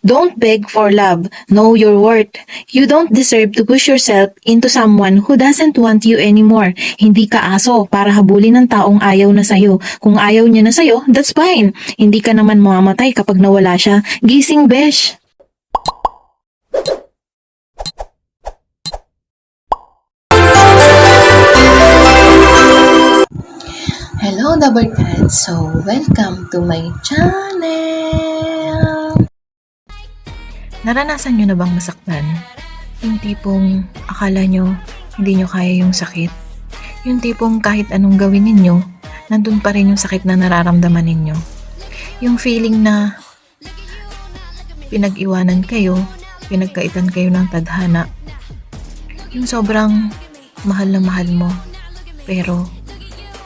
Don't beg for love. Know your worth. You don't deserve to push yourself into someone who doesn't want you anymore. Hindi ka aso para habulin ng taong ayaw na sa'yo. Kung ayaw niya na sa'yo, that's fine. Hindi ka naman mamamatay kapag nawala siya. Gising, besh! Hello, Double Cats! So, welcome to my channel! Naranasan nyo na bang masaktan? Yung tipong akala nyo hindi nyo kaya yung sakit? Yung tipong kahit anong gawin ninyo, nandun pa rin yung sakit na nararamdaman ninyo? Yung feeling na pinag-iwanan kayo, pinagkaitan kayo ng tadhana, yung sobrang mahal na mahal mo, pero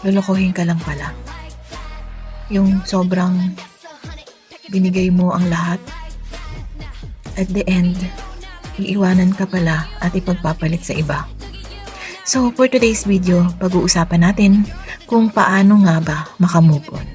lolokohin ka lang pala. Yung sobrang binigay mo ang lahat, at the end, iiwanan ka pala at ipagpapalit sa iba. So, for today's video, pag-uusapan natin kung paano nga ba makamove on.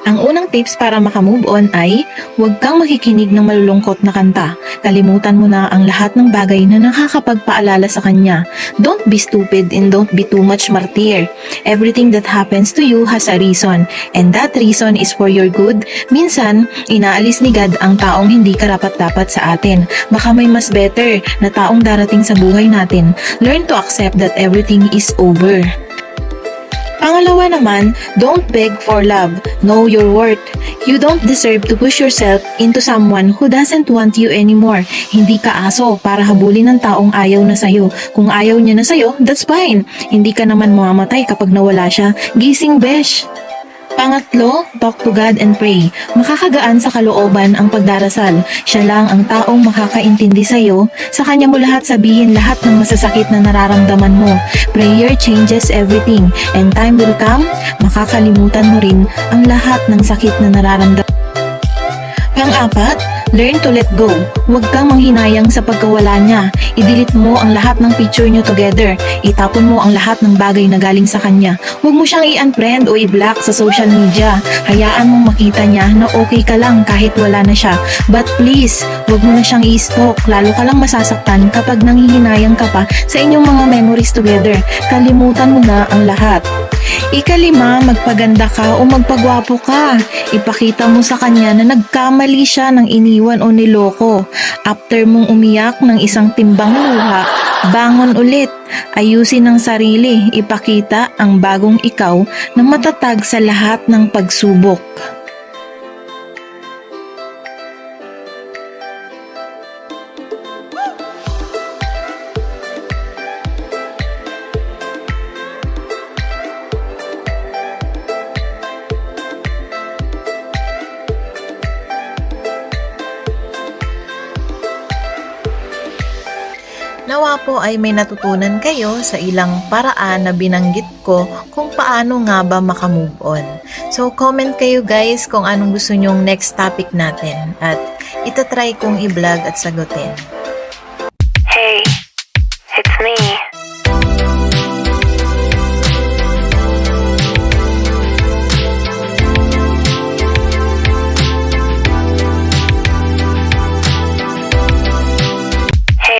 Ang unang tips para makamove on ay huwag kang makikinig ng malulungkot na kanta. Kalimutan mo na ang lahat ng bagay na nakakapagpaalala sa kanya. Don't be stupid and don't be too much martyr. Everything that happens to you has a reason, and that reason is for your good. Minsan, inaalis ni God ang taong hindi karapat-dapat sa atin. Baka may mas better na taong darating sa buhay natin. Learn to accept that everything is over. Pangalawa naman, don't beg for love. Know your worth. You don't deserve to push yourself into someone who doesn't want you anymore. Hindi ka aso para habulin ng taong ayaw na sa'yo. Kung ayaw niya na sa'yo, that's fine. Hindi ka naman mamamatay kapag nawala siya. Gising, besh! Pangatlo, talk to God and pray. Makakagaan sa kalooban ang pagdarasal. Siya lang ang taong makakaintindi sa iyo. Sa kanya mo lahat sabihin lahat ng masasakit na nararamdaman mo. Prayer changes everything, and time will come, makakalimutan mo rin ang lahat ng sakit na nararamdaman. Pang-apat, learn to let go. Huwag kang manghinayang sa pagkawala niya. I-delete mo ang lahat ng picture nyo together. Itapon mo ang lahat ng bagay na galing sa kanya. Huwag mo siyang i-unfriend o i-block sa social media. Hayaan mong makita niya na okay ka lang kahit wala na siya. But please, huwag mo na siyang i-stalk. Lalo ka lang masasaktan kapag nanghihinayang ka pa sa inyong mga memories together. Kalimutan mo na ang lahat. Ikalima, magpaganda ka o magpagwapo ka. Ipakita mo sa kanya na nagkamali siya ng iniwan o niloko. After mong umiyak ng isang timbang luha, bangon ulit. Ayusin ang sarili. Ipakita ang bagong ikaw na matatag sa lahat ng pagsubok. Nawa po ay may natutunan kayo sa ilang paraan na binanggit ko kung paano nga ba makamove on. So comment kayo guys kung anong gusto nyong next topic natin at itatry kong i-vlog at sagutin.